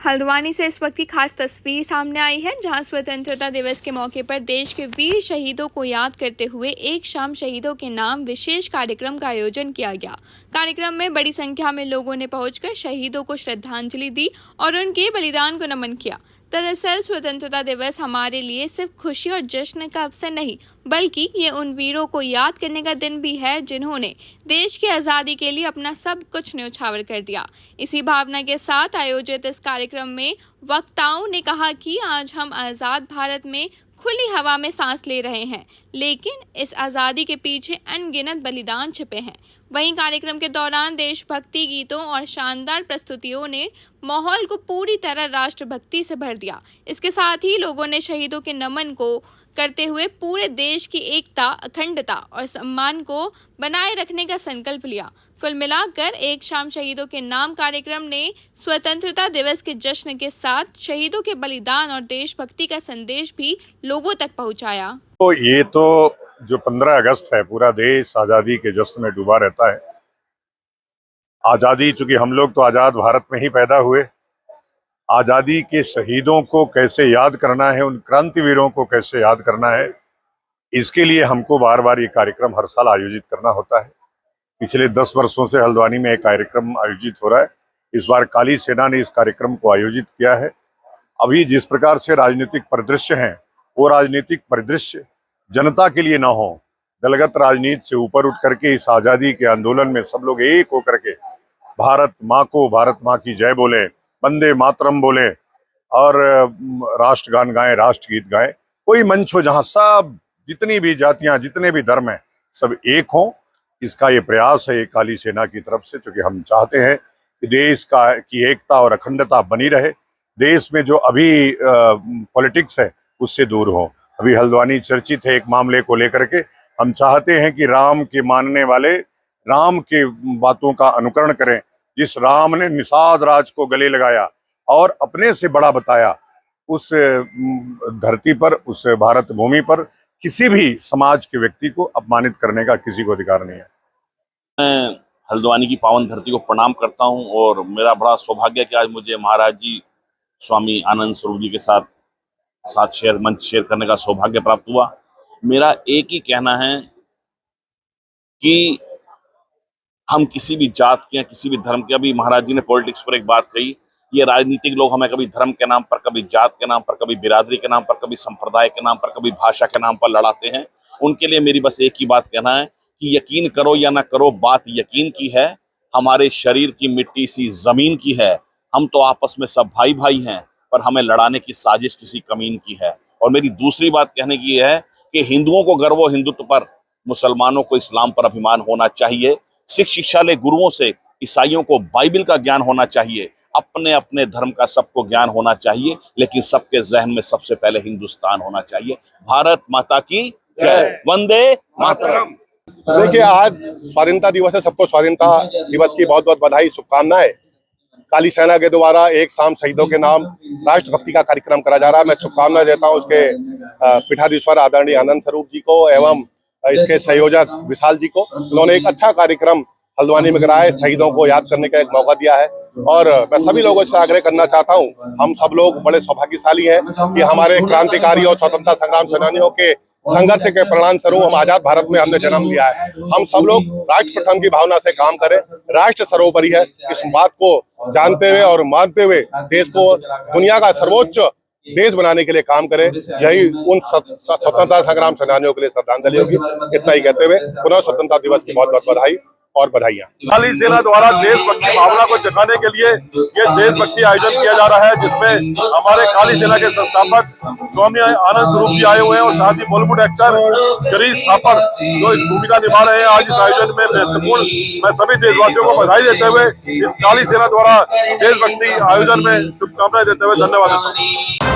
हल्द्वानी से इस वक्त की खास तस्वीर सामने आई है, जहां स्वतंत्रता दिवस के मौके पर देश के वीर शहीदों को याद करते हुए एक शाम शहीदों के नाम विशेष कार्यक्रम का आयोजन किया गया। कार्यक्रम में बड़ी संख्या में लोगों ने पहुंचकर शहीदों को श्रद्धांजलि दी और उनके बलिदान को नमन किया। दरअसल स्वतंत्रता दिवस हमारे लिए सिर्फ खुशी और जश्न का अवसर नहीं, बल्कि ये उन वीरों को याद करने का दिन भी है जिन्होंने देश की आज़ादी के लिए अपना सब कुछ न्यौछावर कर दिया। इसी भावना के साथ आयोजित इस कार्यक्रम में वक्ताओं ने कहा कि आज हम आज़ाद भारत में खुली हवा में सांस ले रहे हैं, लेकिन इस आज़ादी के पीछे अनगिनत बलिदान छिपे हैं। वहीं कार्यक्रम के दौरान देशभक्ति गीतों और शानदार प्रस्तुतियों ने माहौल को पूरी तरह राष्ट्रभक्ति से भर दिया। इसके साथ ही लोगों ने शहीदों के नमन को करते हुए पूरे देश की एकता, अखंडता और सम्मान को बनाए रखने का संकल्प लिया। कुल मिलाकर एक शाम शहीदों के नाम कार्यक्रम ने स्वतंत्रता दिवस के जश्न के साथ शहीदों के बलिदान और देशभक्ति का संदेश भी लोगों तक पहुंचाया। तो ये तो जो 15 अगस्त है, पूरा देश आज़ादी के जश्न में डूबा रहता है। आज़ादी, चूंकि हम लोग तो आज़ाद भारत में ही पैदा हुए, आज़ादी के शहीदों को कैसे याद करना है, उन क्रांतिवीरों को कैसे याद करना है, इसके लिए हमको बार बार ये कार्यक्रम हर साल आयोजित करना होता है। पिछले 10 वर्षों से हल्द्वानी में एक कार्यक्रम आयोजित हो रहा है। इस बार काली सेना ने इस कार्यक्रम को आयोजित किया है। अभी जिस प्रकार से राजनीतिक परिदृश्य हैं, वो राजनीतिक परिदृश्य जनता के लिए ना हो, दलगत राजनीति से ऊपर उठ करके इस आज़ादी के आंदोलन में सब लोग एक होकर के भारत माँ की जय बोले, वंदे मातरम बोले और राष्ट्रगान गाएं, राष्ट्रगीत गाएं। कोई मंच हो जहां सब, जितनी भी जातियां, जितने भी धर्म हैं, सब एक हों, इसका ये प्रयास है काली सेना की तरफ से। क्योंकि हम चाहते हैं कि देश की एकता और अखंडता बनी रहे, देश में जो अभी पॉलिटिक्स है उससे दूर हो। अभी हल्द्वानी चर्चित है एक मामले को लेकर के। हम चाहते हैं कि राम के मानने वाले राम के बातों का अनुकरण करें। जिस राम ने निषाद राज को गले लगाया और अपने से बड़ा बताया, उस धरती पर, उस भारत भूमि पर किसी भी समाज के व्यक्ति को अपमानित करने का किसी को अधिकार नहीं है। मैं हल्द्वानी की पावन धरती को प्रणाम करता हूं और मेरा बड़ा सौभाग्य है कि आज मुझे महाराज जी स्वामी आनंद स्वरूप जी के साथ मंच शेयर करने का सौभाग्य प्राप्त हुआ। मेरा एक ही कहना है कि हम किसी भी जात के, किसी भी धर्म के, अभी महाराज जी ने पॉलिटिक्स पर एक बात कही, ये राजनीतिक लोग हमें कभी धर्म के नाम पर, कभी जात के नाम पर, कभी बिरादरी के नाम पर, कभी संप्रदाय के नाम पर, कभी भाषा के नाम पर लड़ाते हैं। उनके लिए मेरी बस एक ही बात कहना है कि यकीन करो या ना करो, बात यकीन की है। हमारे शरीर की मिट्टी सी जमीन की है। हम तो आपस में सब भाई भाई हैं, पर हमें लड़ाने की साजिश किसी कमीन की है। और मेरी दूसरी बात कहने की है कि हिंदुओं को गर्व हिंदुत्व पर, मुसलमानों को इस्लाम पर अभिमान होना चाहिए। सिख शिक्षा ले गुरुओं से ईसाइयों को बाइबल का ज्ञान होना चाहिए। अपने अपने धर्म का सबको ज्ञान होना चाहिए, लेकिन सबके जहन में सबसे पहले हिंदुस्तान होना चाहिए। भारत माता की जय, वंदे मातरम। देखिए, आज स्वाधीनता दिवस है। सबको स्वाधीनता दिवस की बहुत बहुत बधाई, शुभकामनाएं। काली सेना के द्वारा एक शाम शहीदों के नाम राष्ट्रभक्ति का कार्यक्रम करा जा रहा है। मैं शुभकामनाएं देता हूं उसके पीठाधीश्वर आदरणीय आनंद स्वरूप जी को एवं इसके संयोजक विशाल जी को। उन्होंने एक अच्छा कार्यक्रम हल्द्वानी में कराया है, शहीदों को याद करने का एक मौका दिया है। और मैं सभी लोगों से आग्रह करना चाहता हूं, हम सब लोग बड़े सौभाग्यशाली हैं कि हमारे क्रांतिकारी और स्वतंत्रता संग्राम सेनानियों के संघर्ष के परिणाम स्वरूप हम आजाद भारत में हमने जन्म लिया है। हम सब लोग राष्ट्र प्रथम की भावना से काम करें, राष्ट्र सर्वोपरि है, इस बात को जानते हुए और मानते हुए देश को दुनिया का सर्वोच्च देश बनाने के लिए काम करें। यही उन स्वतंत्रता संग्राम सेनानियों के लिए श्रद्धांजलि होगी। इतना ही कहते हुए पुनः स्वतंत्रता दिवस की बहुत बहुत बधाई और बधाइयाँ। काली सेना द्वारा देशभक्ति भावना को जगाने के लिए ये देशभक्ति आयोजन किया जा रहा है, जिसमें हमारे काली सेना के संस्थापक स्वामी आनंद स्वरूप जी आए हुए हैं और साथ ही बॉलीवुड एक्टर गिरीश थापर जो इस भूमिका निभा रहे हैं आज इस आयोजन में महत्वपूर्ण। मैं सभी देशवासियों को बधाई देते हुए इस काली सेना द्वारा देशभक्ति आयोजन में शुभकामनाएं देते हुए धन्यवाद देता हूँ।